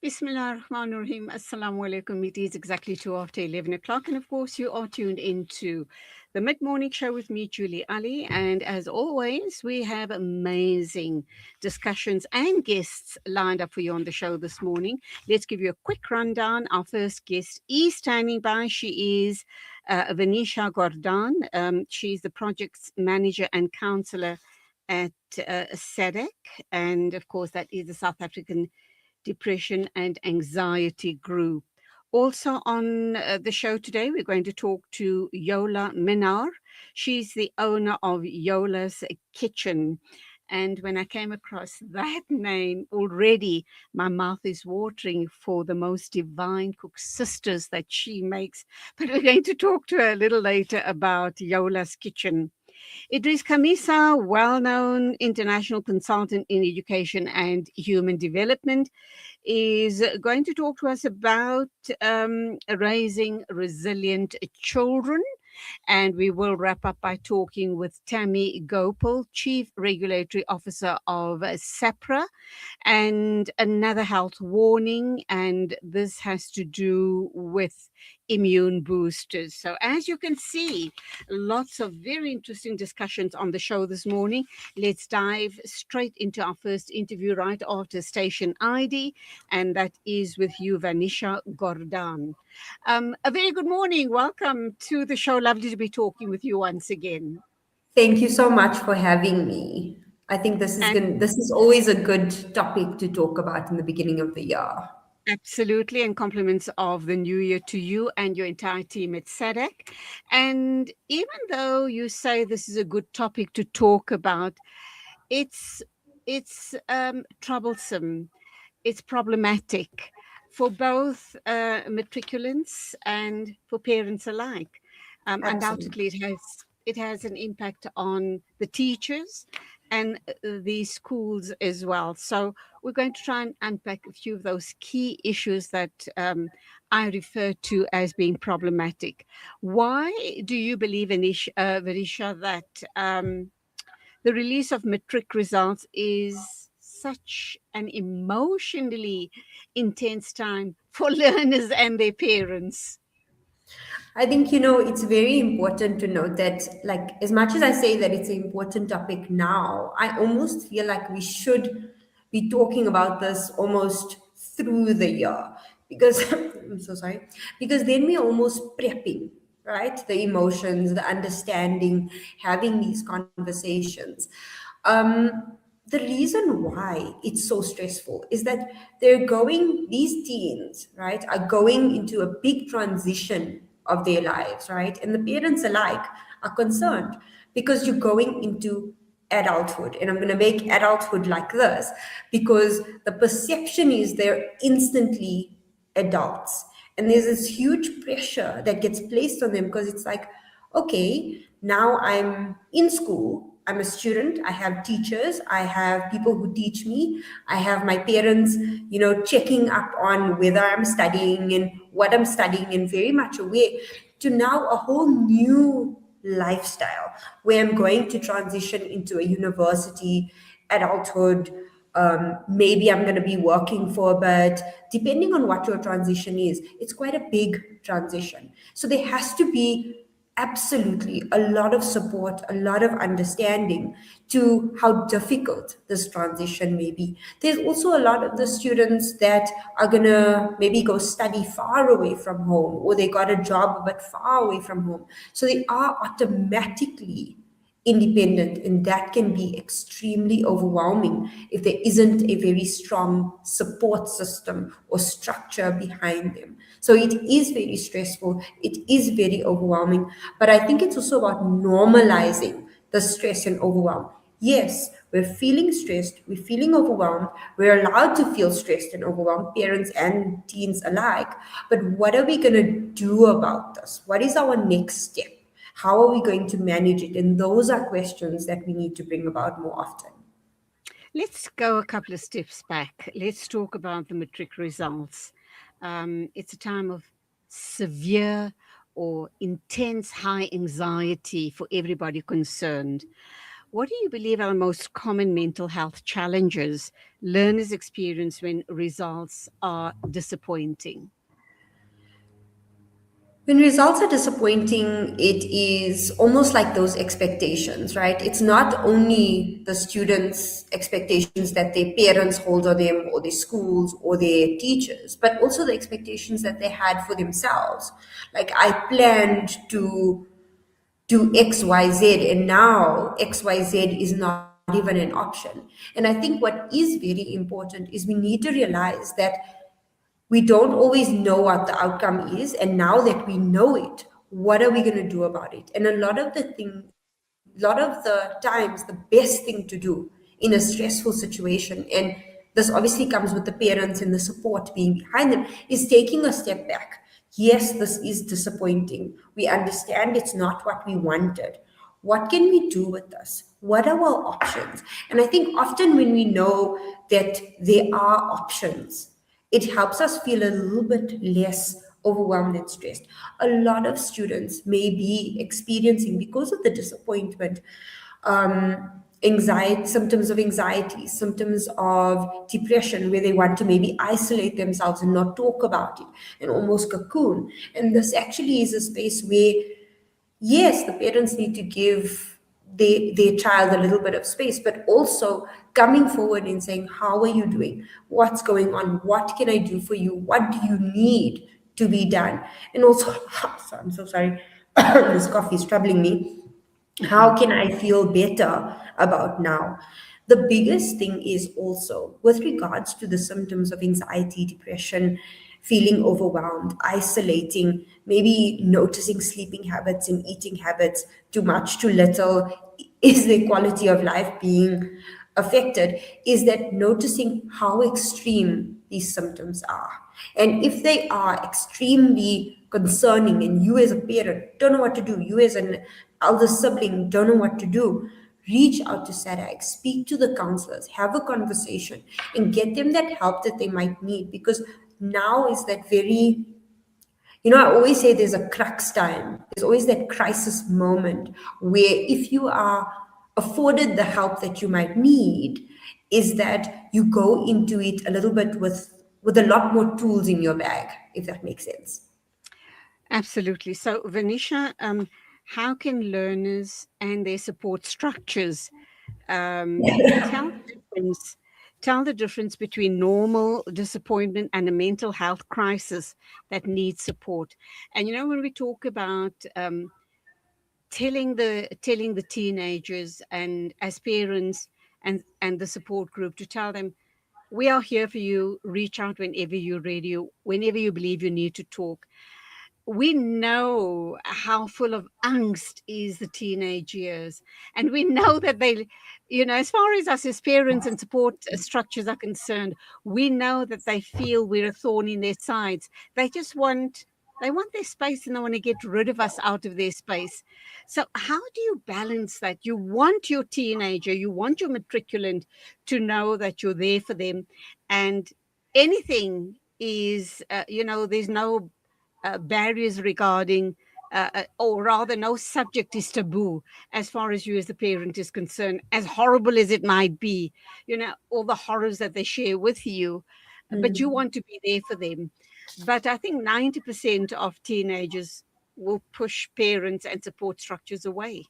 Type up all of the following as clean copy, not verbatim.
Bismillah ar-Rahman ar-Rahim. Assalamu alaikum. It is exactly 11 o'clock. And of course, you are tuned into the mid-morning show with me, Julie Ali. And as always, we have amazing discussions and guests lined up for you on the show this morning. Let's give you a quick rundown. Our first guest is standing by. She is Vanishaa Gordhan. She's the projects manager and counsellor at SADAG. And of course, that is the South African Depression and Anxiety Group. Also on the show today, we're going to talk to Yola Minar. She's the owner of Yola's Kitchen. And when I came across that name, already my mouth is watering for the most divine cook sisters that she makes. But we're going to talk to her a little later about Yola's Kitchen. Idris Kamisa, well-known international consultant in education and human development, is going to talk to us about raising resilient children. And we will wrap up by talking with Tammy Gopal, Chief Regulatory Officer of SAPRA, and another health warning. And this has to do with immune boosters. So as you can see, lots of very interesting discussions on the show this morning. Let's dive straight into our first interview right after station ID, and that is with you, Vanishaa Gordhan. A very good morning. Welcome to the show. Lovely to be talking with you once again. Thank you so much for having me. I think And this is always a good topic to talk about in the beginning of the year. absolutely, and compliments of the new year to you and your entire team at SADC. And even though you say this is a good topic to talk about, it's it's troublesome. It's problematic for both matriculants and for parents alike. Absolutely. Undoubtedly, it has an impact on the teachers and the schools as well. So we're going to try and unpack a few of those key issues that I refer to as being problematic. Why do you believe, Varisha, that the release of Matric results is such an emotionally intense time for learners and their parents? I think, it's very important to note that, like, as much as I say that it's an important topic now, I almost feel like we should be talking about this almost through the year because I'm so sorry, because then we're almost prepping, right? The emotions, the understanding, having these conversations. The reason why it's so stressful is that these teens, right, are going into a big transition of their lives, right? And the parents alike are concerned because you're going into adulthood. And I'm going to make adulthood like this because the perception is they're instantly adults. And there's this huge pressure that gets placed on them because it's like, okay, now I'm in school, I'm a student, I have teachers, I have people who teach me, I have my parents, checking up on whether I'm studying and what I'm studying and very much aware to now a whole new lifestyle where I'm going to transition into a university, adulthood. Maybe I'm going to be working for a bit, depending on what your transition is. It's quite a big transition. So there has to be absolutely a lot of support, a lot of understanding to how difficult this transition may be. There's also a lot of the students that are going to maybe go study far away from home, or they got a job but far away from home. So they are automatically independent, and that can be extremely overwhelming if there isn't a very strong support system or structure behind them. So it is very stressful, it is very overwhelming, but I think it's also about normalizing the stress and overwhelm. Yes, we're feeling stressed, we're feeling overwhelmed, we're allowed to feel stressed and overwhelmed, parents and teens alike, but what are we going to do about this? What is our next step? How are we going to manage it? And those are questions that we need to bring about more often. Let's go a couple of steps back. Let's talk about the matric results. It's a time of severe or intense high anxiety for everybody concerned. What do you believe are the most common mental health challenges learners experience when results are disappointing? When results are disappointing, it is almost like those expectations, right? It's not only the students' expectations that their parents hold on them, or their schools, or their teachers, but also the expectations that they had for themselves. Like, I planned to do XYZ, and now XYZ is not even an option. And I think what is very important is we need to realize that we don't always know what the outcome is, and now that we know it, what are we going to do about it? And a lot of the times, the best thing to do in a stressful situation, and this obviously comes with the parents and the support being behind them, is taking a step back. Yes, this is disappointing. We understand it's not what we wanted. What can we do with this? What are our options? And I think often when we know that there are options, it helps us feel a little bit less overwhelmed and stressed. A lot of students may be experiencing, because of the disappointment, anxiety, symptoms of anxiety, symptoms of depression, where they want to maybe isolate themselves and not talk about it and almost cocoon. And this actually is a space where, yes, the parents need to give their child a little bit of space, but also coming forward and saying, how are you doing? What's going on? What can I do for you? What do you need to be done? And also, I'm so sorry, this coffee is troubling me. How can I feel better about now? The biggest thing is also with regards to the symptoms of anxiety, depression, feeling overwhelmed, isolating, maybe noticing sleeping habits and eating habits, too much, too little, is their quality of life being affected, is that noticing how extreme these symptoms are. And if they are extremely concerning, and you as a parent don't know what to do, you as an elder sibling don't know what to do, reach out to SADAG, speak to the counselors, have a conversation, and get them that help that they might need. Because now is that very, I always say there's a crux time. There's always that crisis moment where, if you are afforded the help that you might need, is that you go into it a little bit with a lot more tools in your bag, if that makes sense. Absolutely. So, Vanisha, how can learners and their support structures um, tell the difference? Tell the difference between normal disappointment and a mental health crisis that needs support. And when we talk about telling the teenagers and as parents and the support group, to tell them, we are here for you. Reach out whenever you're ready, whenever you believe you need to talk. We know how full of angst is the teenage years, and we know that they, as far as us as parents and support structures are concerned, we know that they feel we're a thorn in their sides. They want their space, and they want to get rid of us out of their space. So how do you balance that? You want your teenager, you want your matriculant to know that you're there for them, and anything is, there's no barriers regarding, or rather, no subject is taboo as far as you as the parent is concerned, as horrible as it might be, all the horrors that they share with you, but you want to be there for them. But I think 90% of teenagers will push parents and support structures away.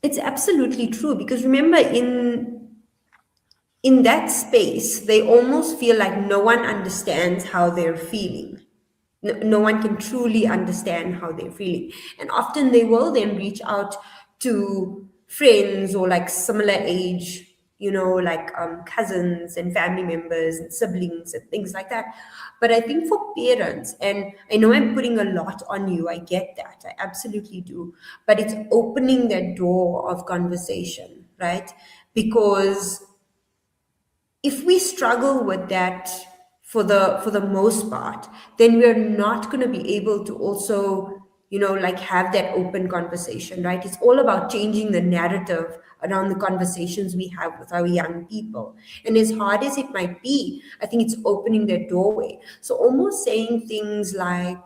It's absolutely true, because remember, in that space, they almost feel like no one understands how they're feeling. No one can truly understand how they're feeling. And often they will then reach out to friends, or like similar age, like cousins and family members and siblings and things like that. But I think for parents, and I know I'm putting a lot on you, I get that, I absolutely do, but it's opening that door of conversation, right? Because if we struggle with that for the most part, then we're not going to be able to also, like, have that open conversation, right? It's all about changing the narrative around the conversations we have with our young people. And as hard as it might be, I think it's opening that doorway. So almost saying things like,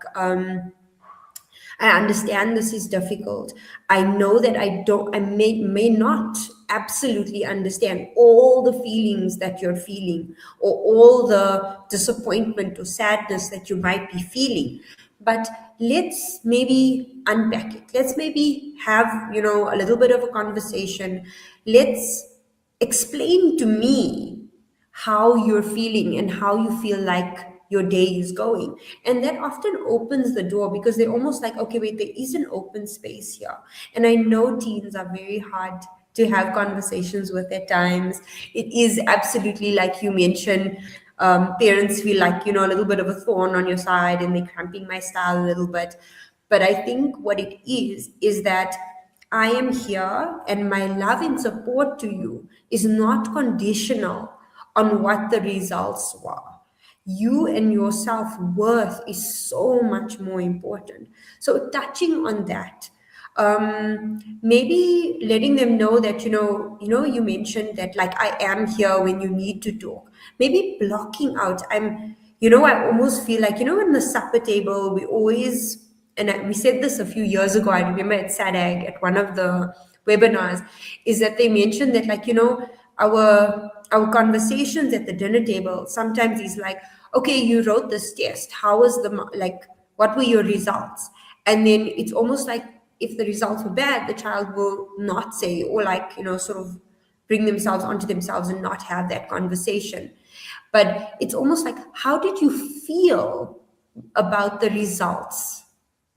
I understand this is difficult. I know that I may not absolutely understand all the feelings that you're feeling or all the disappointment or sadness that you might be feeling. But let's maybe unpack it. Let's maybe have, a little bit of a conversation. Let's explain to me how you're feeling and how you feel like your day is going. And that often opens the door because they're almost like, okay, wait, there is an open space here. And I know teens are very hard to have conversations with at times. It is absolutely like you mentioned. Parents feel like, a little bit of a thorn on your side and they're cramping my style a little bit. But I think what it is that I am here and my love and support to you is not conditional on what the results were. You and your self-worth is so much more important. So touching on that, maybe letting them know that, you mentioned that like I am here when you need to talk. Maybe blocking out. I almost feel like, in the supper table, we always, we said this a few years ago, I remember at SADAG at one of the webinars, is that they mentioned that like, our conversations at the dinner table sometimes is like, okay, you wrote this test. How was what were your results? And then it's almost like if the results were bad, the child will not say, or like, sort of bring themselves onto themselves and not have that conversation. But it's almost like, how did you feel about the results?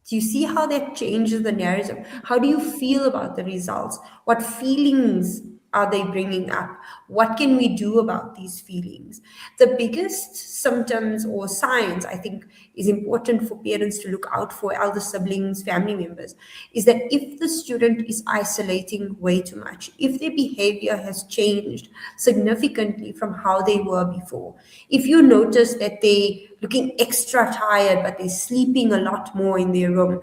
Do you see how that changes the narrative? How do you feel about the results? What feelings are they bringing up? What can we do about these feelings? The biggest symptoms or signs I think is important for parents to look out for, elder siblings, family members, is that if the student is isolating way too much, if their behavior has changed significantly from how they were before, if you notice that they looking extra tired, but they're sleeping a lot more in their room.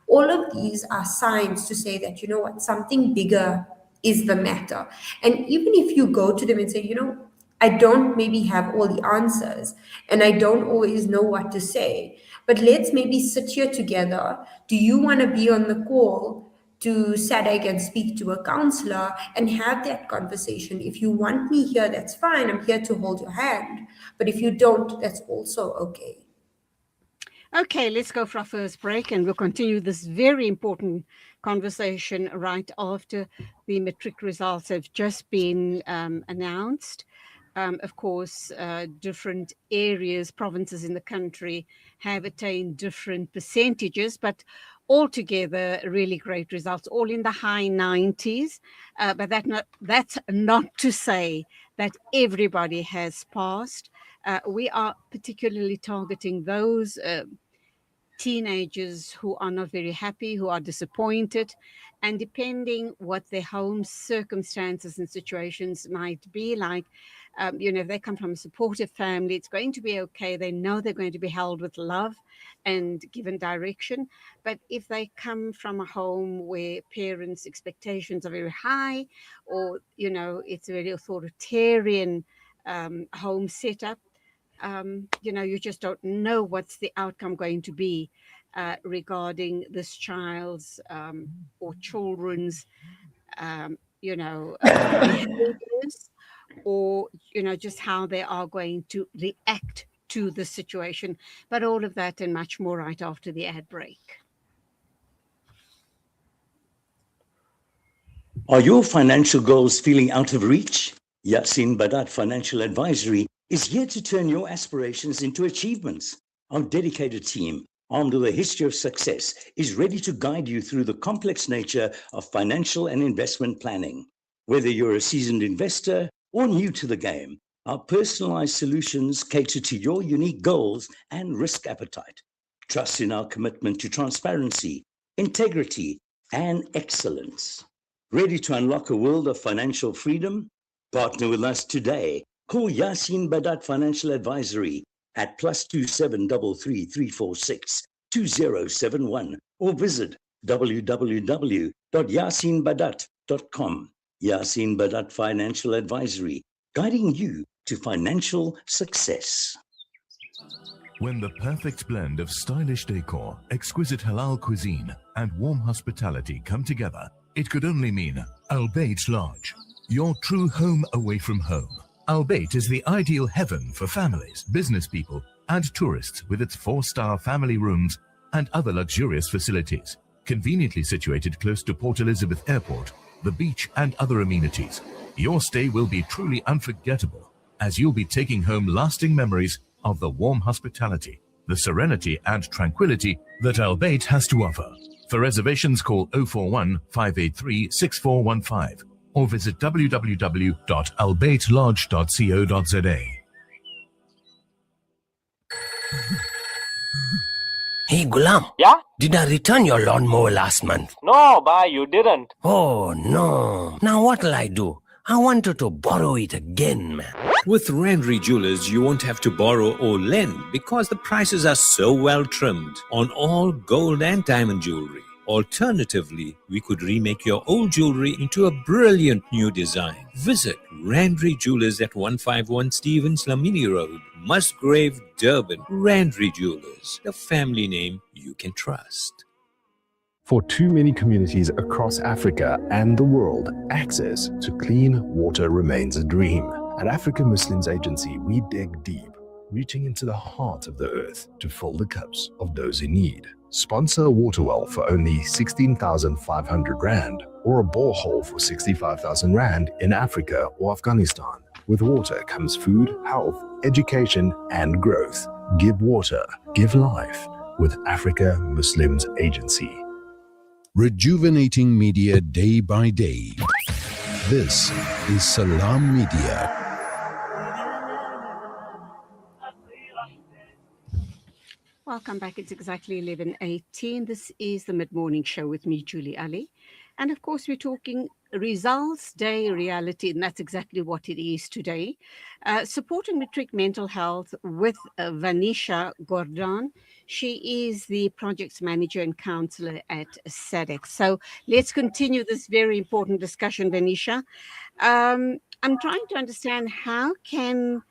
All of these are signs to say that, something bigger is the matter. And even if you go to them and say, I don't maybe have all the answers and I don't always know what to say, but let's maybe sit here together. Do you want to be on the call to SADAG and speak to a counselor and have that conversation? If you want me here, that's fine. I'm here to hold your hand. But if you don't, that's also okay. Okay, let's go for our first break and we'll continue this very important conversation right after the Matric results have just been announced. Of course, different areas, provinces in the country have attained different percentages, but altogether, really great results, all in the high 90s. But that's not to say that everybody has passed. We are particularly targeting those teenagers who are not very happy, who are disappointed, and depending what their home circumstances and situations might be like, if they come from a supportive family, it's going to be okay. They know they're going to be held with love and given direction. But if they come from a home where parents' expectations are very high, or it's a very authoritarian home setup, you just don't know what's the outcome going to be regarding this child's or children's, behaviors, or, just how they are going to react to the situation. But all of that and much more right after the ad break. Are your financial goals feeling out of reach? Yasin Badat Financial Advisory is here to turn your aspirations into achievements. Our dedicated team, armed with a history of success, is ready to guide you through the complex nature of financial and investment planning. Whether you're a seasoned investor or new to the game, our personalized solutions cater to your unique goals and risk appetite. Trust in our commitment to transparency, integrity, and excellence. Ready to unlock a world of financial freedom? Partner with us today. Call Yasin Badat Financial Advisory at +27333462071 or visit www.yasinbadat.com. Yasin Badat Financial Advisory, guiding you to financial success. When the perfect blend of stylish decor, exquisite halal cuisine, and warm hospitality come together, it could only mean Albeit Lodge, your true home away from home. Albeit is the ideal heaven for families, business people, and tourists with its 4-star family rooms and other luxurious facilities, conveniently situated close to Port Elizabeth Airport, the beach, and other amenities. Your stay will be truly unforgettable, as you'll be taking home lasting memories of the warm hospitality, the serenity and tranquility that Albeit has to offer. For reservations, call 041 583 6415 or visit www.albeitlodge.co.za. Hey Gulam. Yeah? Did I return your lawnmower last month? No, bhai, you didn't. Oh no. Now what'll I do? I wanted to borrow it again, man. With Randry Jewelers, you won't have to borrow or lend because the prices are so well trimmed on all gold and diamond jewelry. Alternatively, we could remake your old jewelry into a brilliant new design. Visit Randry Jewelers at 151 Stevens Lamini Road, Musgrave, Durban. Randry Jewelers, the family name you can trust. For too many communities across Africa and the world, access to clean water remains a dream. At African Muslims Agency, we dig deep, reaching into the heart of the earth to fill the cups of those in need. Sponsor a water well for only 16,500 Rand or a borehole for 65,000 Rand in Africa or Afghanistan. With water comes food, health, education, and growth. Give water, give life with Africa Muslims Agency. Rejuvenating media day by day. This is Salam Media. Welcome back. It's exactly 11:18. This is the Mid-Morning Show with me, Julie Ali. And of course, we're talking results day reality, and that's exactly what it is today. Supporting Matric mental health with Vanishaa Gordhan. She is the projects manager and counsellor at SADAG. So let's continue this very important discussion, Vanishaa. I'm trying to understand how can,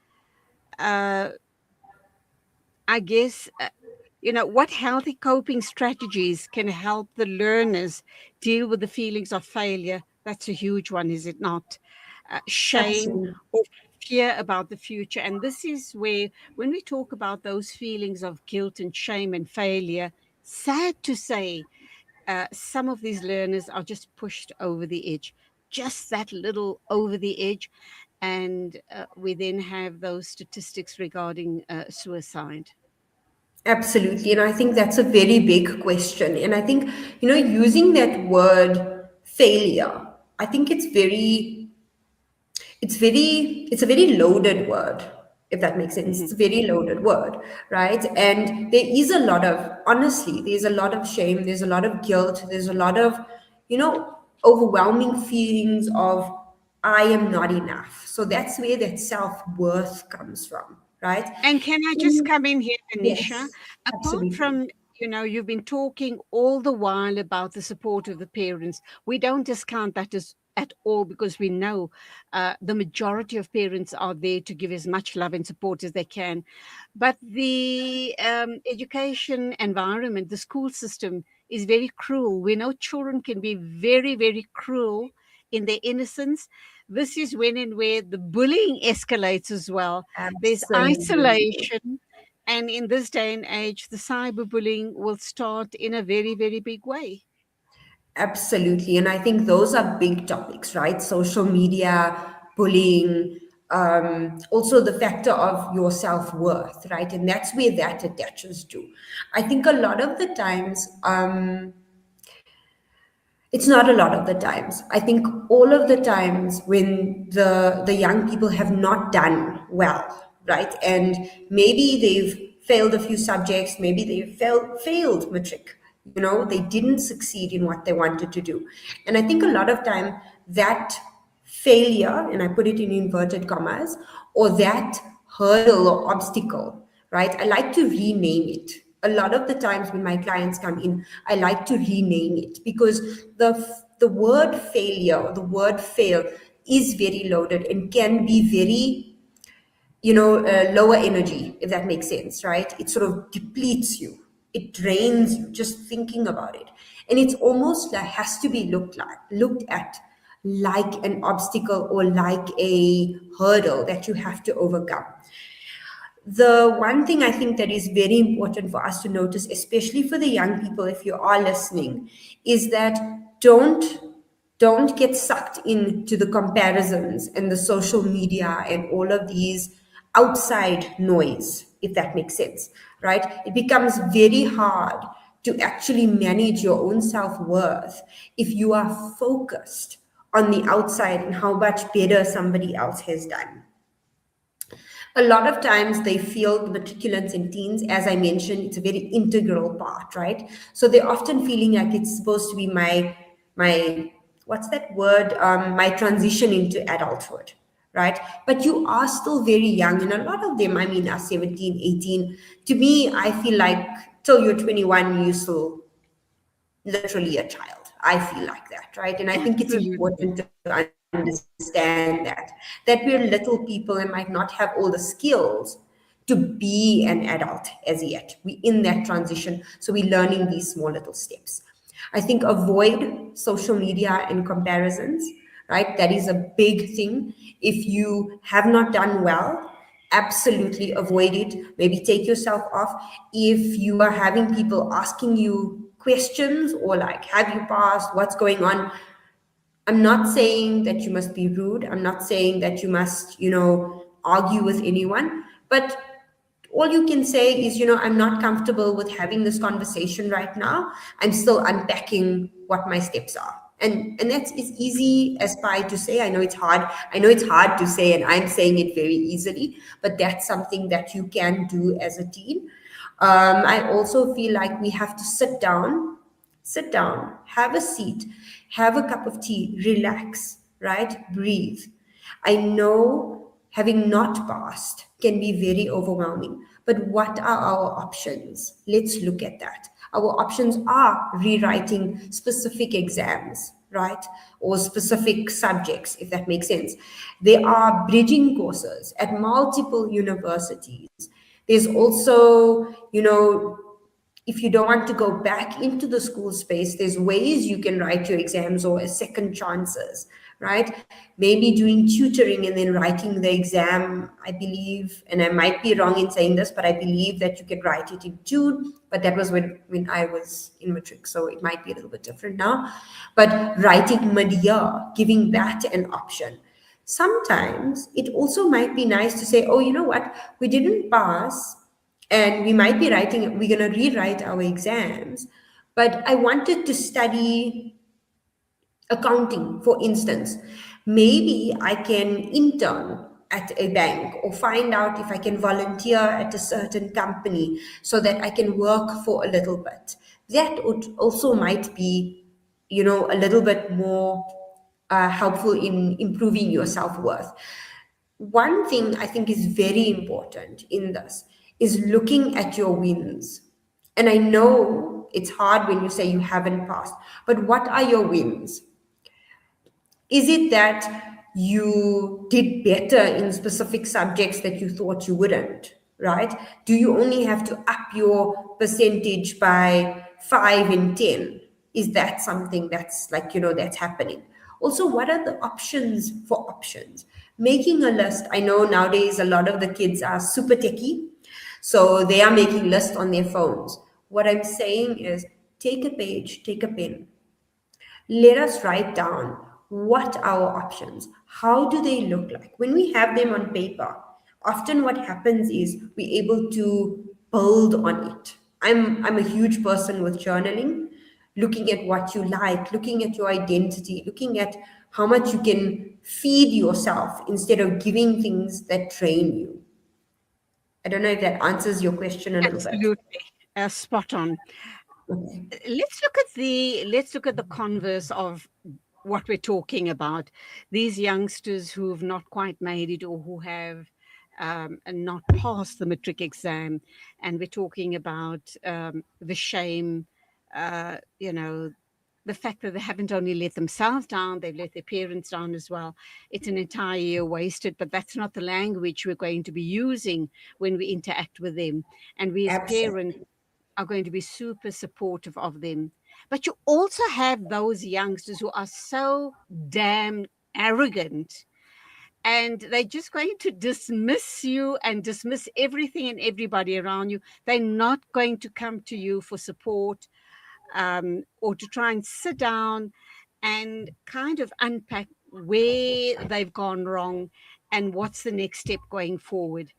what healthy coping strategies can help the learners deal with the feelings of failure? That's a huge one, is it not? Shame Absolutely. or fear about the future. And this is where, when we talk about those feelings of guilt and shame and failure, sad to say, some of these learners are just pushed over the edge, just that little over the edge. And we then have those statistics regarding suicide. Absolutely. And I think that's a very big question. And I think, using that word failure, I think it's a very loaded word, if that makes sense. It's a very loaded word, right? And there is a lot of, honestly, there's a lot of shame, there's a lot of guilt, there's a lot of, overwhelming feelings of, I am not enough. So that's where that self-worth comes from, right? And can I just come in here, Vanishaa? Yes, Apart absolutely. from, you've been talking all the while about the support of the parents. We don't discount that at all, because we know the majority of parents are there to give as much love and support as they can. But the education environment, the school system is very cruel. We know children can be very, very cruel in their innocence. This is when and where the bullying escalates as well. There's Absolutely. isolation. And in this day and age, the cyberbullying will start in a very, very big way. Absolutely. And I think those are big topics, right? Social media, bullying, also the factor of your self-worth, right? And that's where that attaches to. I think a lot of the times, it's not a lot of the times. I think all of the times when the young people have not done well, right? And maybe they've failed a few subjects, maybe they've failed Matric, they didn't succeed in what they wanted to do. And I think a lot of time that failure, and I put it in inverted commas, or that hurdle or obstacle, right? I like to rename it. A lot of the times when my clients come in, I like to rename it, because the word failure, or the word fail, is very loaded and can be very lower energy, if that makes sense, right? It sort of depletes you. It drains you just thinking about it. And it's almost like has to be looked at like an obstacle or like a hurdle that you have to overcome. The one thing I think that is very important for us to notice, especially for the young people, if you are listening, is that don't get sucked into the comparisons and the social media and all of these outside noise, if that makes sense, right? It becomes very hard to actually manage your own self-worth if you are focused on the outside and how much better somebody else has done. A lot of times they feel the matriculants and teens, as I mentioned, it's a very integral part, right? So they're often feeling like it's supposed to be my what's that word? My transition into adulthood, right? But you are still very young, and a lot of them, I mean, are 17, 18. To me, I feel like till you're 21, you're still literally a child. I feel like that, right? And I think it's important to understand that we're little people and might not have all the skills to be an adult as yet. We're in that transition, so we're learning these small little steps. I think avoid social media and comparisons, right? That is a big thing. If you have not done well, absolutely avoid it. Maybe take yourself off. If you are having people asking you questions or like, have you passed? What's going on? I'm not saying that you must be rude. I'm not saying that you must, argue with anyone. But all you can say is, I'm not comfortable with having this conversation right now. I'm still unpacking what my steps are. And that's as easy as pie to say. I know it's hard. I know it's hard to say, and I'm saying it very easily, but that's something that you can do as a teen. I also feel like we have to sit down, have a seat, have a cup of tea, relax, right? Breathe. I know having not passed can be very overwhelming, but what are our options? Let's look at that. Our options are rewriting specific exams, right? Or specific subjects, if that makes sense. There are bridging courses at multiple universities. There's also, if you don't want to go back into the school space, there's ways you can write your exams or as second chances, right? Maybe doing tutoring and then writing the exam, I believe, and I might be wrong in saying this, but I believe that you could write it in June, but that was when I was in Matric, so it might be a little bit different now. But writing mid-year, giving that an option. Sometimes it also might be nice to say, oh, you know what, we didn't pass, and we might be we're going to rewrite our exams, but I wanted to study accounting, for instance. Maybe I can intern at a bank or find out if I can volunteer at a certain company so that I can work for a little bit. That also might be, a little bit more helpful in improving your self-worth. One thing I think is very important in this is looking at your wins. And I know it's hard when you say you haven't passed, but what are your wins? Is it that you did better in specific subjects that you thought you wouldn't, right? Do you only have to up your percentage by 5 and 10? Is that something that's that's happening? Also, what are the options for options? Making a list. I know nowadays a lot of the kids are super techie, so they are making lists on their phones. What I'm saying is take a page, take a pen. Let us write down what our options, how do they look like? When we have them on paper, often what happens is we're able to build on it. I'm a huge person with journaling, looking at what you like, looking at your identity, looking at how much you can feed yourself instead of giving things that drain you. I don't know if that answers your question a little bit. Absolutely, spot on. Okay. Let's look at the converse of what we're talking about. These youngsters who've not quite made it or who have not passed the matric exam, and we're talking about the shame, the the fact that they haven't only let themselves down, they've let their parents down as well. It's an entire year wasted, but that's not the language we're going to be using when we interact with them. And we as parents are going to be super supportive of them. But you also have those youngsters who are so damn arrogant, and they're just going to dismiss you and dismiss everything and everybody around you. They're not going to come to you for support, or to try and sit down and kind of unpack where they've gone wrong and what's the next step going forward.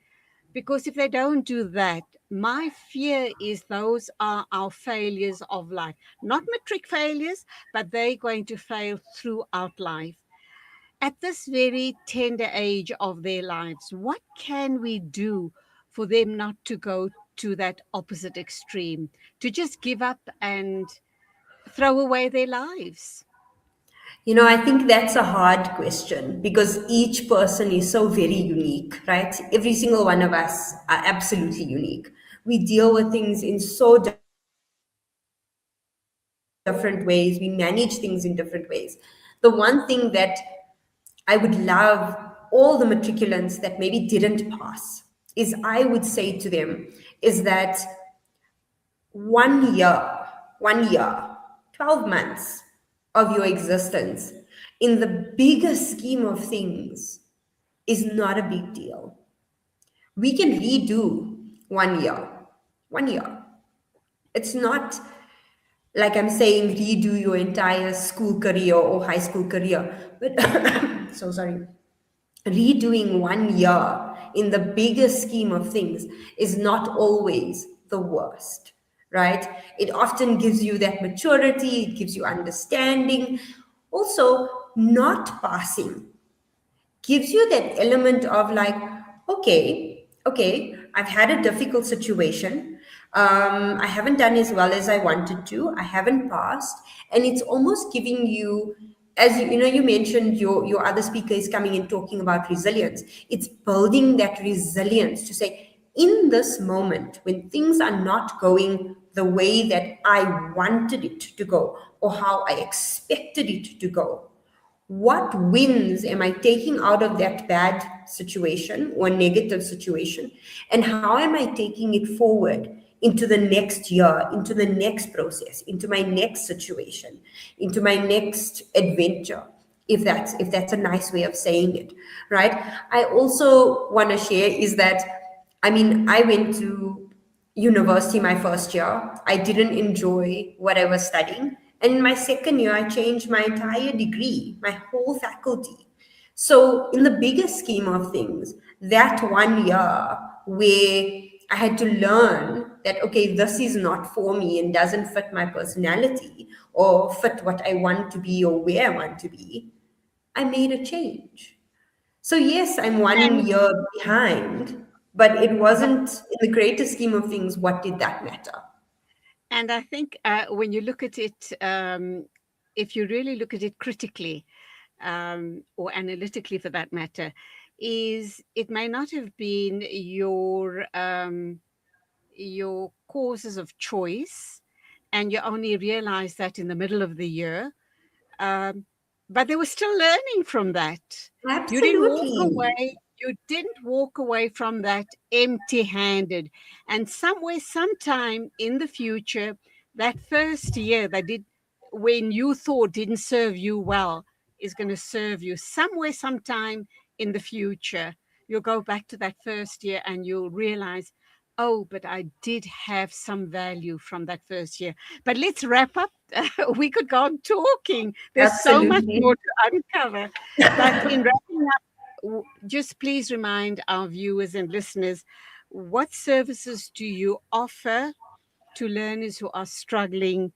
Because if they don't do that, my fear is those are our failures of life. Not matric failures, but they're going to fail throughout life. At this very tender age of their lives, what can we do for them not to go to that opposite extreme, to just give up and throw away their lives? I think that's a hard question because each person is so very unique, right? Every single one of us are absolutely unique. We deal with things in so different ways. We manage things in different ways. The one thing that I would love all the matriculants that maybe didn't pass is I would say to them is that 1 year, 12 months of your existence in the bigger scheme of things is not a big deal. We can redo 1 year. It's not like I'm saying redo your entire school career or high school career, but so sorry. Redoing 1 year in the bigger scheme of things is not always the worst, right? It often gives you that maturity, it gives you understanding. Also, not passing gives you that element of like, okay, I've had a difficult situation. I haven't done as well as I wanted to. I haven't passed. And it's almost giving you, as you mentioned, your other speaker is coming and talking about resilience. It's building that resilience to say, in this moment, when things are not going the way that I wanted it to go or how I expected it to go, what wins am I taking out of that bad situation or negative situation? And how am I taking it forward into the next year, into the next process, into my next situation, into my next adventure, if that's a nice way of saying it, right? I also want to share is that, I went to university my first year. I didn't enjoy what I was studying. And in my second year, I changed my entire degree, my whole faculty. So in the bigger scheme of things, that 1 year where I had to learn that, okay, this is not for me and doesn't fit my personality or fit what I want to be or where I want to be, I made a change. So yes, I'm 1 year behind, but it wasn't, in the greater scheme of things, what did that matter? And I think when you look at it, if you really look at it critically, or analytically for that matter, is it may not have been your causes of choice, and you only realize that in the middle of the year, but they were still learning from that. Absolutely. You didn't walk away from that empty-handed. And somewhere, sometime in the future, that first year when you thought didn't serve you well, is going to serve you somewhere, sometime in the future. You'll go back to that first year and you'll realize, oh, but I did have some value from that first year. But let's wrap up. We could go on talking. There's Absolutely. so much more to uncover. But in wrapping up, just please remind our viewers and listeners, what services do you offer to learners who are struggling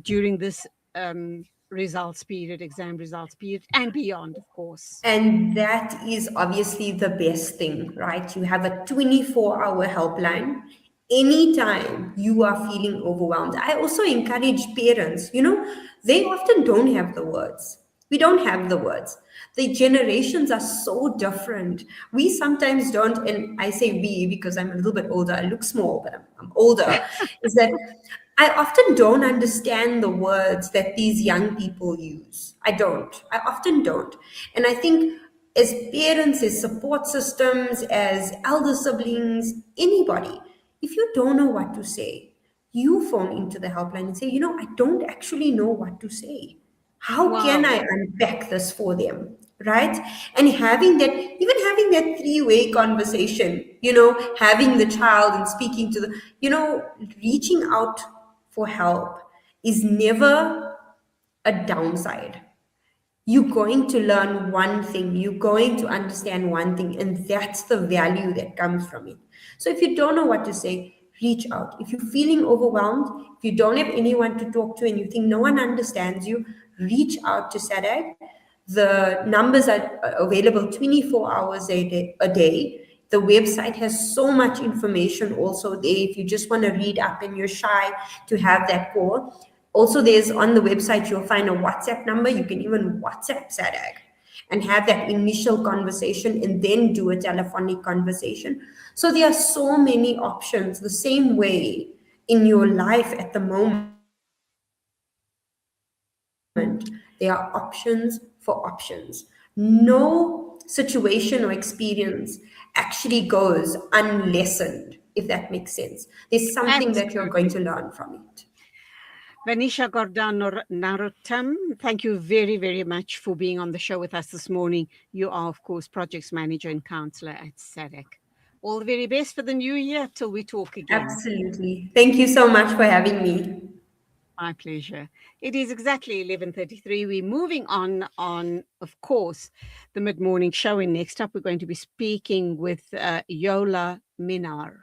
during this exam results period and beyond, of course? And that is obviously the best thing, right? You have a 24-hour helpline. Anytime you are feeling overwhelmed. I also encourage parents, they often don't have the words. We don't have the words. The generations are so different. We sometimes don't, and I say we because I'm a little bit older. I look small, but I'm older, is that I often don't understand the words that these young people use. I often don't. And I think as parents, as support systems, as elder siblings, anybody, if you don't know what to say, you phone into the helpline and say, I don't actually know what to say. How can Wow. I unpack this for them? Right? And having that three-way conversation, having the child and speaking to reaching out for help is never a downside. You're going to learn one thing, you're going to understand one thing, and that's the value that comes from it. So if you don't know what to say, reach out. If you're feeling overwhelmed, if you don't have anyone to talk to and you think no one understands you, reach out to SADAG. The numbers are available 24 hours a day. The website has so much information also there if you just want to read up and you're shy to have that call. Also, there's on the website, you'll find a WhatsApp number. You can even WhatsApp SADAG and have that initial conversation and then do a telephonic conversation. So there are so many options, the same way in your life at the moment. There are options for options. No situation or experience actually goes unlessoned, if that makes sense. There's something that you're going to learn from it. Vanishaa Gordhan-Narotam, thank you very, very much for being on the show with us this morning. You are, of course, Projects Manager and Counsellor at SADAG. All the very best for the new year till we talk again. Absolutely. Thank you so much for having me. My pleasure. It is exactly 11:33. We're moving on, of course, the Mid-Morning Show. And next up, we're going to be speaking with Yola Minar.